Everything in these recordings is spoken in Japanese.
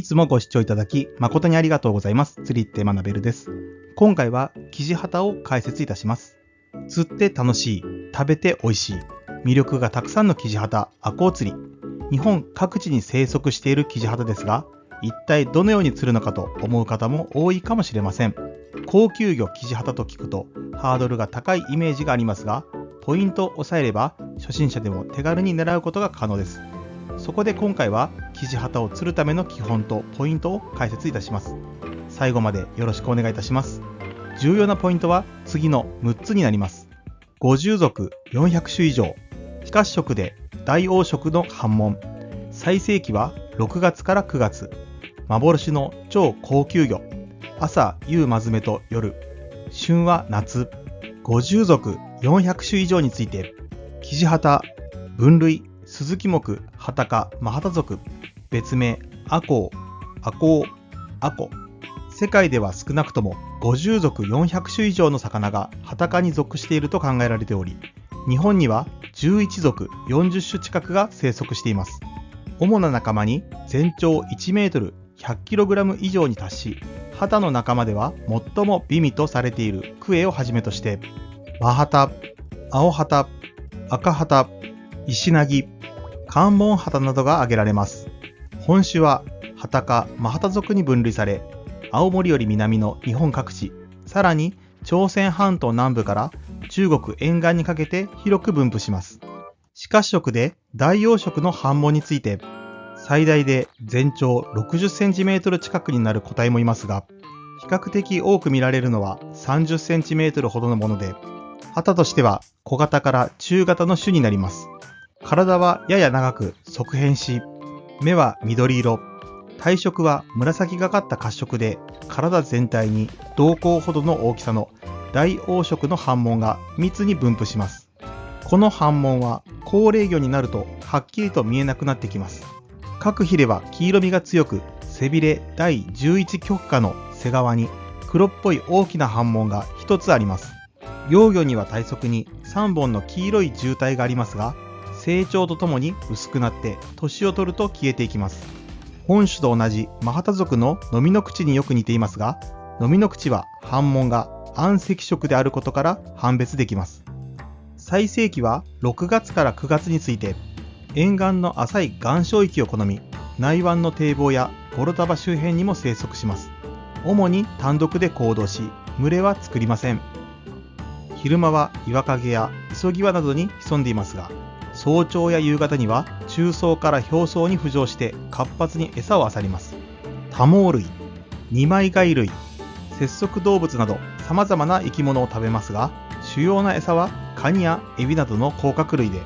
いつもご視聴いただき誠にありがとうございます。釣りって学べるです。今回はキジハタを解説いたします。釣って楽しい、食べて美味しい、魅力がたくさんのキジハタ、アコウ釣り。日本各地に生息しているキジハタですが、一体どのように釣るのかと思う方も多いかもしれません。高級魚キジハタと聞くとハードルが高いイメージがありますが、ポイントを押さえれば初心者でも手軽に狙うことが可能です。そこで今回はキジハタを釣るための基本とポイントを解説いたします。最後までよろしくお願いいたします。重要なポイントは次の6つになります。50属400種以上、非褐色で大黄色の斑紋、最盛期は6月から9月、幻の超高級魚、朝夕マズメと夜、旬は夏。50属400種以上について、キジハタ、分類、スズキ目、ハタ科、マハタ属、別名、アコウ、アコウ、アコ。世界では少なくとも50属400種以上の魚がハタ科に属していると考えられており、日本には11属40種近くが生息しています。主な仲間に全長1メートル 100kg 以上に達し、ハタの仲間では最も美味とされているクエをはじめとして、マハタ、アオハタ、アカハタ、イシナギ、カンボンハタなどが挙げられます。本種はハタ科マハタ属に分類され、青森より南の日本各地、さらに朝鮮半島南部から中国沿岸にかけて広く分布します。非褐色で大黄色の斑紋について、最大で全長 60cm 近くになる個体もいますが、比較的多く見られるのは 30cm ほどのもので、ハタとしては小型から中型の種になります。体はやや長く側扁し、目は緑色、体色は紫がかった褐色で、体全体に瞳孔ほどの大きさの大黄色の斑紋が密に分布します。この斑紋は高齢魚になるとはっきりと見えなくなってきます。各ヒレは黄色みが強く、背びれ第11極下の背側に黒っぽい大きな斑紋が一つあります。幼魚には体側に3本の黄色い渋滞がありますが、成長とともに薄くなって年を取ると消えていきます。本種と同じマハタ属のノミノクチによく似ていますが、ノミノクチは斑紋が暗赤色であることから判別できます。最盛期は6月から9月について、沿岸の浅い岩礁域を好み、内湾の堤防やゴロタバ周辺にも生息します。主に単独で行動し、群れは作りません。昼間は岩陰や磯際などに潜んでいますが、早朝や夕方には中層から表層に浮上して活発に餌を漁ります。多毛類、二枚貝類、節足動物など様々な生き物を食べますが、主要な餌はカニやエビなどの甲殻類で、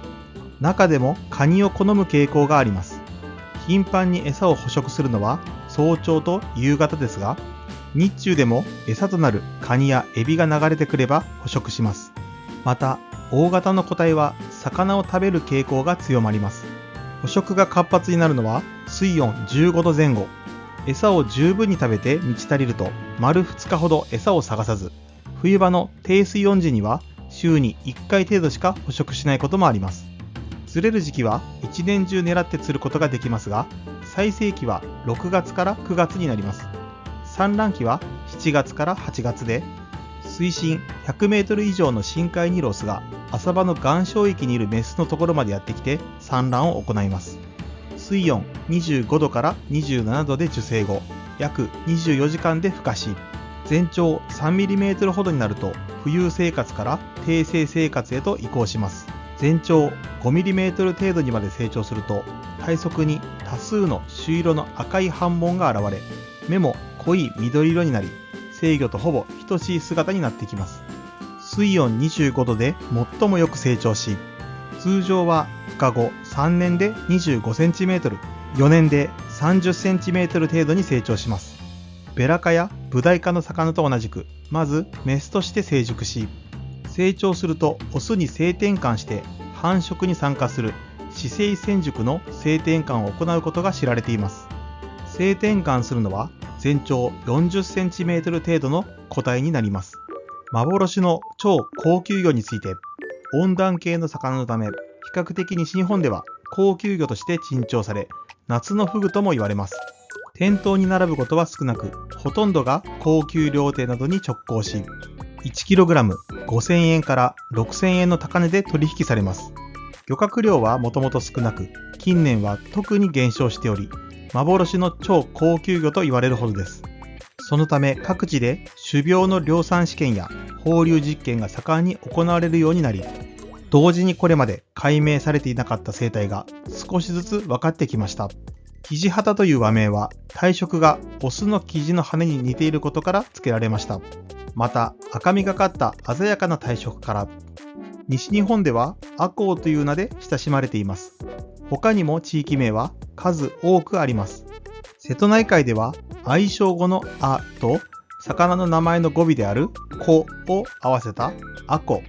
中でもカニを好む傾向があります。頻繁に餌を捕食するのは早朝と夕方ですが、日中でも餌となるカニやエビが流れてくれば捕食します。また、大型の個体は魚を食べる傾向が強まります。捕食が活発になるのは水温15度前後。餌を十分に食べて満ち足りると丸2日ほど餌を探さず、冬場の低水温時には週に1回程度しか捕食しないこともあります。釣れる時期は一年中狙って釣ることができますが、最盛期は6月から9月になります。産卵期は7月から8月で、水深100メートル以上の深海にいるオスが浅場の岩礁域にいるメスのところまでやってきて産卵を行います。水温25度から27度で受精後、約24時間で孵化し、全長 3mm ほどになると浮遊生活から低生生活へと移行します。全長 5mm 程度にまで成長すると、体側に多数の朱色の赤い斑紋が現れ、目も濃い緑色になり、成魚とほぼ等しい姿になってきます。水温25度で最もよく成長し、通常は孵化後3年で 25cm、4年で 30cm 程度に成長します。ベラ科やブダイ科の魚と同じく、まずメスとして成熟し、成長するとオスに性転換して繁殖に参加する雌性成熟の性転換を行うことが知られています。性転換するのは全長 40cm 程度の個体になります。幻の超高級魚について、温暖系の魚のため、比較的西日本では高級魚として珍重され、夏のフグとも言われます。店頭に並ぶことは少なく、ほとんどが高級料亭などに直行し、1kg5000 円から6000円の高値で取引されます。漁獲量はもともと少なく、近年は特に減少しており、幻の超高級魚と言われるほどです。そのため各地で種苗の量産試験や放流実験が盛んに行われるようになり、同時にこれまで解明されていなかった生態が少しずつ分かってきました。キジハタという和名は体色がオスのキジの羽に似ていることから付けられました。また赤みがかった鮮やかな体色から、西日本ではアコウという名で親しまれています。他にも地域名は数多くあります。瀬戸内海では愛称語のあと魚の名前の語尾であるこを合わせたアコ。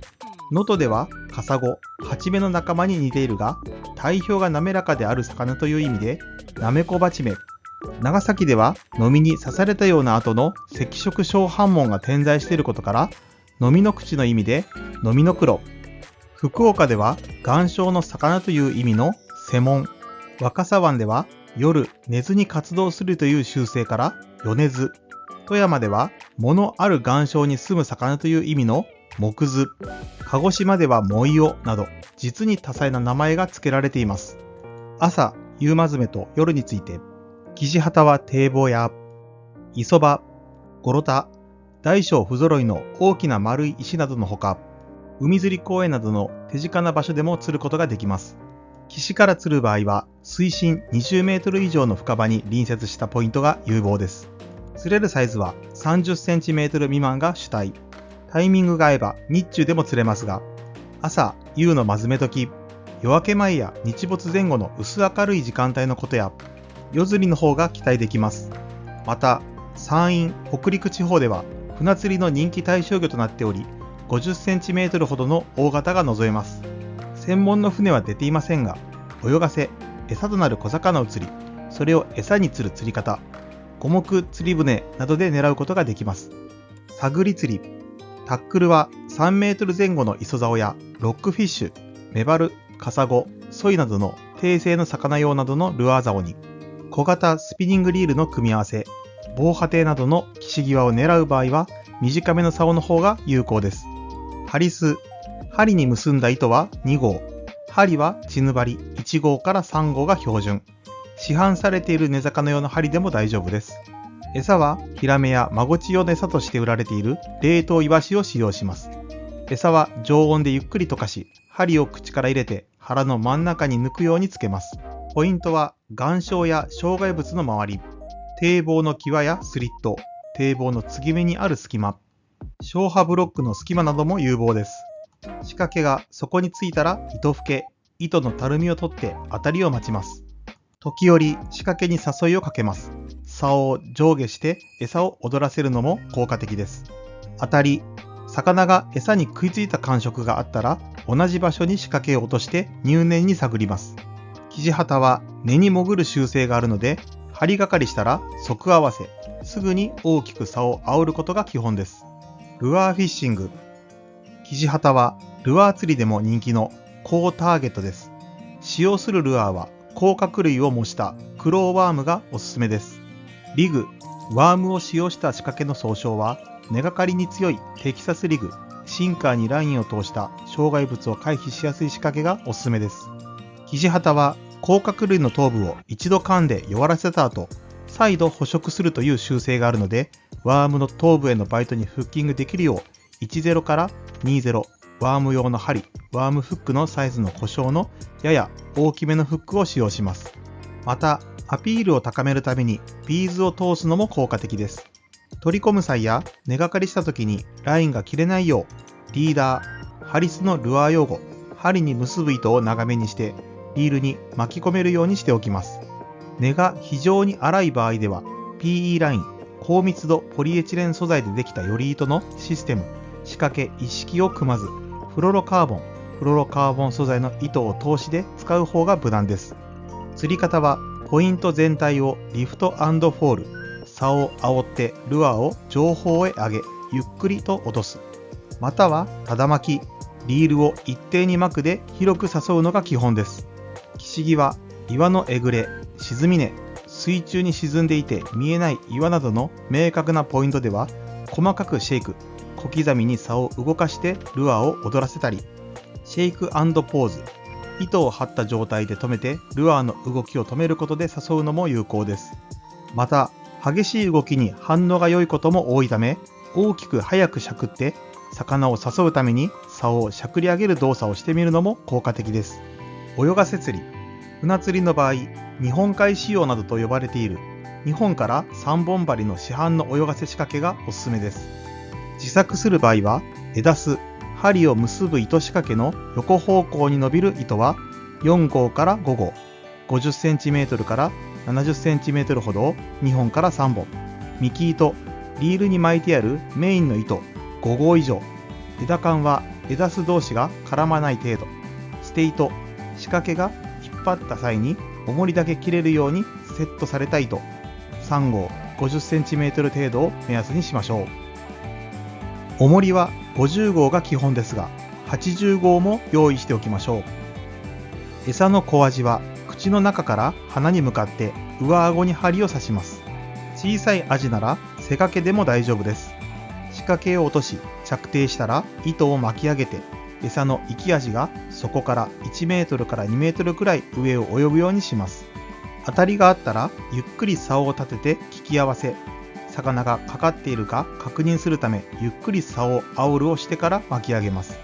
能登ではカサゴ、ハチメの仲間に似ているが、体表が滑らかである魚という意味でなめこバチメ。長崎ではノミに刺されたような跡の赤色小斑紋が点在していることからノミの口の意味でノミノクロ。福岡では岩礁の魚という意味のセモン。若狭湾では夜寝ずに活動するという習性からヨネズ。富山では物ある岩礁に住む魚という意味のモクズ。鹿児島ではモイオなど実に多彩な名前が付けられています。朝、夕マズメと夜について、キジハタは堤防や磯場、ゴロタ、大小不揃いの大きな丸い石などのほか、海釣り公園などの手近な場所でも釣ることができます。岸から釣る場合は水深20メートル以上の深場に隣接したポイントが有望です。釣れるサイズは30センチメートル未満が主体。タイミングが合えば日中でも釣れますが、朝、夕のまずめ時、夜明け前や日没前後の薄明るい時間帯のことや、夜釣りの方が期待できます。また、山陰、北陸地方では船釣りの人気対象魚となっており、50センチメートルほどの大型が望めます。専門の船は出ていませんが、泳がせ、餌となる小魚を釣り、それを餌に釣る釣り方、五目釣り船などで狙うことができます。探り釣り。タックルは3メートル前後の磯竿やロックフィッシュ、メバル、カサゴ、ソイなどの低性の魚用などのルアー竿に、小型スピニングリールの組み合わせ、防波堤などの岸際を狙う場合は短めの竿の方が有効です。針巣。針に結んだ糸は2号。針はチヌ針1号から3号が標準。市販されている根魚用の針でも大丈夫です。餌はヒラメやマゴチ用の餌として売られている冷凍イワシを使用します。餌は常温でゆっくり溶かし、針を口から入れて腹の真ん中に抜くようにつけます。ポイントは岩礁や障害物の周り、堤防の際やスリット、堤防の継ぎ目にある隙間、消波ブロックの隙間なども有望です。仕掛けがそこについたら糸付け、糸のたるみを取って当たりを待ちます。時折仕掛けに誘いをかけます。竿を上下して餌を踊らせるのも効果的です。当たり。魚が餌に食いついた感触があったら同じ場所に仕掛けを落として入念に探ります。キジハタは根に潜る習性があるので、針がかりしたら即合わせ、すぐに大きく竿を煽ることが基本です。ルアーフィッシング。キジハタはルアー釣りでも人気の高ターゲットです。使用するルアーは甲殻類を模したクローワームがおすすめです。リグ、ワームを使用した仕掛けの総称は、根がかりに強いテキサスリグ、シンカーにラインを通した障害物を回避しやすい仕掛けがおすすめです。キジハタは甲殻類の頭部を一度噛んで弱らせた後、再度捕食するという習性があるので、ワームの頭部へのバイトにフッキングできるよう、10から20、ワーム用の針、ワームフックのサイズの故障のやや大きめのフックを使用します。また、アピールを高めるためにビーズを通すのも効果的です。取り込む際や根がかりした時にラインが切れないよう、リーダー、ハリスのルアー用語、針に結ぶ糸を長めにしてリールに巻き込めるようにしておきます。根が非常に粗い場合では PE ライン、高密度ポリエチレン素材でできたより糸のシステム、仕掛け一式を組まず、フロロカーボン素材の糸を通しで使う方が無難です。釣り方はポイント全体をリフト&フォール、竿を煽ってルアーを上方へ上げ、ゆっくりと落とす。またはただ巻き、リールを一定に巻くで広く誘うのが基本です。岸際、岩のえぐれ、沈み根、水中に沈んでいて見えない岩などの明確なポイントでは、細かくシェイク、小刻みに竿を動かしてルアーを踊らせたり、シェイク&ポーズ、糸を張った状態で止めてルアーの動きを止めることで誘うのも有効です。また、激しい動きに反応が良いことも多いため、大きく早くしゃくって魚を誘うために竿をしゃくり上げる動作をしてみるのも効果的です。泳がせ釣り。船釣りの場合、日本海仕様などと呼ばれている2本から3本針の市販の泳がせ仕掛けがおすすめです。自作する場合は、枝巣、針を結ぶ糸仕掛けの横方向に伸びる糸は4号から5号、50cm から70cm ほどを2本から3本、幹糸、リールに巻いてあるメインの糸5号以上、枝管は枝巣同士が絡まない程度、捨て糸、仕掛けが引っ張った際に重りだけ切れるようにセットされた糸3号、50cm 程度を目安にしましょう。重りは50号が基本ですが、80号も用意しておきましょう。餌の小アジは口の中から鼻に向かって上顎に針を刺します。小さいアジなら背掛けでも大丈夫です。仕掛けを落とし着底したら糸を巻き上げて、餌の生きアジがそこから1メートルから2メートルくらい上を泳ぐようにします。当たりがあったらゆっくり竿を立てて引き合わせ、魚がかかっているか確認するためゆっくり竿をアウルをしてから巻き上げます。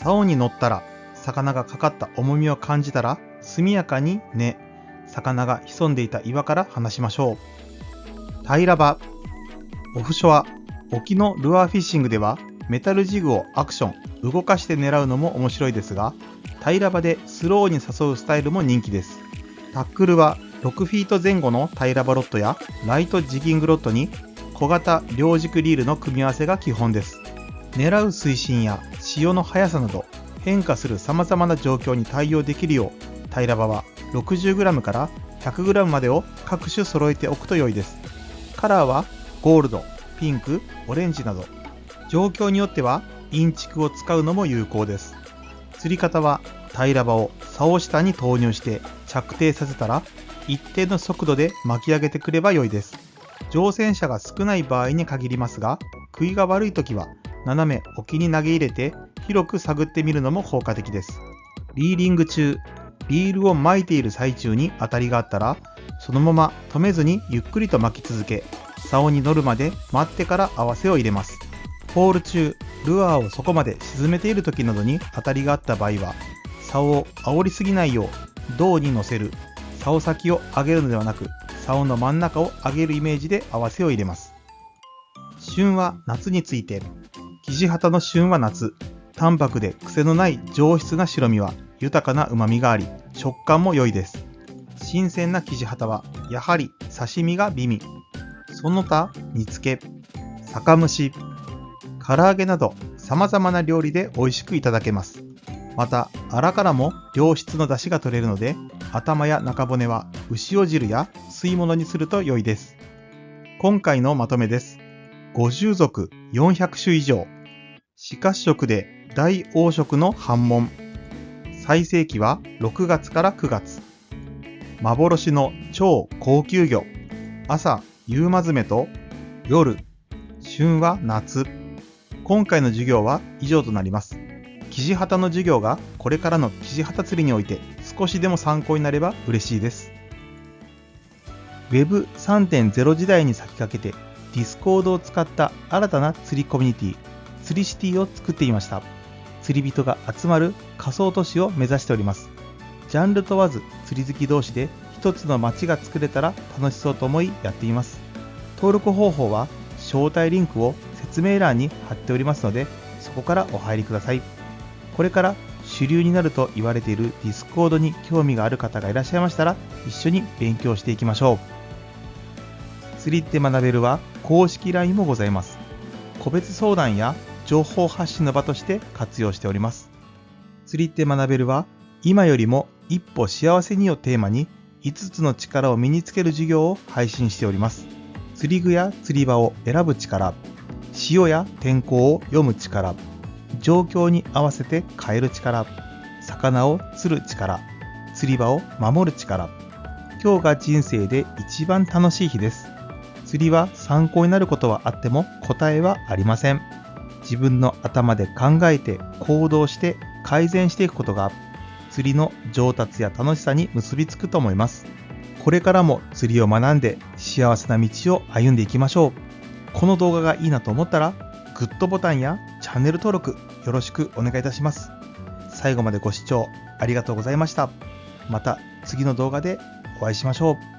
竿に乗ったら魚がかかった重みを感じたら速やかに根、魚が潜んでいた岩から離しましょう。平ら場。オフショア、沖のルアーフィッシングではメタルジグをアクション、動かして狙うのも面白いですが、平ら場でスローに誘うスタイルも人気です。タックルは6フィート前後の平ら場ロッドやライトジギングロッドに小型両軸リールの組み合わせが基本です。狙う水深や潮の速さなど変化する様々な状況に対応できるよう、平ら場は 60g から 100g までを各種揃えておくと良いです。カラーはゴールド、ピンク、オレンジなど、状況によってはインチクを使うのも有効です。釣り方は平ら場を竿下に投入して着底させたら一定の速度で巻き上げてくれば良いです。乗船者が少ない場合に限りますが、食いが悪い時は斜め沖に投げ入れて広く探ってみるのも効果的です。リーリング中、リールを巻いている最中に当たりがあったら、そのまま止めずにゆっくりと巻き続け、竿に乗るまで待ってから合わせを入れます。ポール中、ルアーをそこまで沈めている時などに当たりがあった場合は、竿を煽りすぎないよう胴に乗せる、竿先を上げるのではなく、竿の真ん中を上げるイメージで合わせを入れます。旬は夏について。キジハタの旬は夏。淡白で癖のない上質な白身は豊かな旨味があり、食感も良いです。新鮮なキジハタはやはり刺身が美味。その他煮付け、酒蒸し、唐揚げなど様々な料理で美味しくいただけます。また、アラからも良質の出汁が取れるので、頭や中骨は牛汁や吸い物にすると良いです。今回のまとめです。50属400種以上。歯褐色で大黄色の斑紋。最盛期は6月から9月。幻の超高級魚。朝、夕間詰めと夜、旬は夏。今回の授業は以上となります。キジハタの授業がこれからのキジハタ釣りにおいて少しでも参考になれば嬉しいです。Web3.0 時代に先駆けてディスコードを使った新たな釣りコミュニティ、釣りシティを作っていました。釣り人が集まる仮想都市を目指しております。ジャンル問わず釣り好き同士で一つの街が作れたら楽しそうと思いやっています。登録方法は招待リンクを説明欄に貼っておりますので、そこからお入りください。これから主流になると言われているディスコードに興味がある方がいらっしゃいましたら、一緒に勉強していきましょう。釣りって学べるは公式 LINE もございます。個別相談や情報発信の場として活用しております。釣りって学べるは、今よりも一歩幸せにをテーマに5つの力を身につける授業を配信しております。釣り具や釣り場を選ぶ力、潮や天候を読む力、状況に合わせて変える力、魚を釣る力、釣り場を守る力、今日が人生で一番楽しい日です。釣りは参考になることはあっても答えはありません。自分の頭で考えて行動して改善していくことが釣りの上達や楽しさに結びつくと思います。これからも釣りを学んで幸せな道を歩んでいきましょう。この動画がいいなと思ったらグッドボタンやチャンネル登録よろしくお願いいたします。最後までご視聴ありがとうございました。また次の動画でお会いしましょう。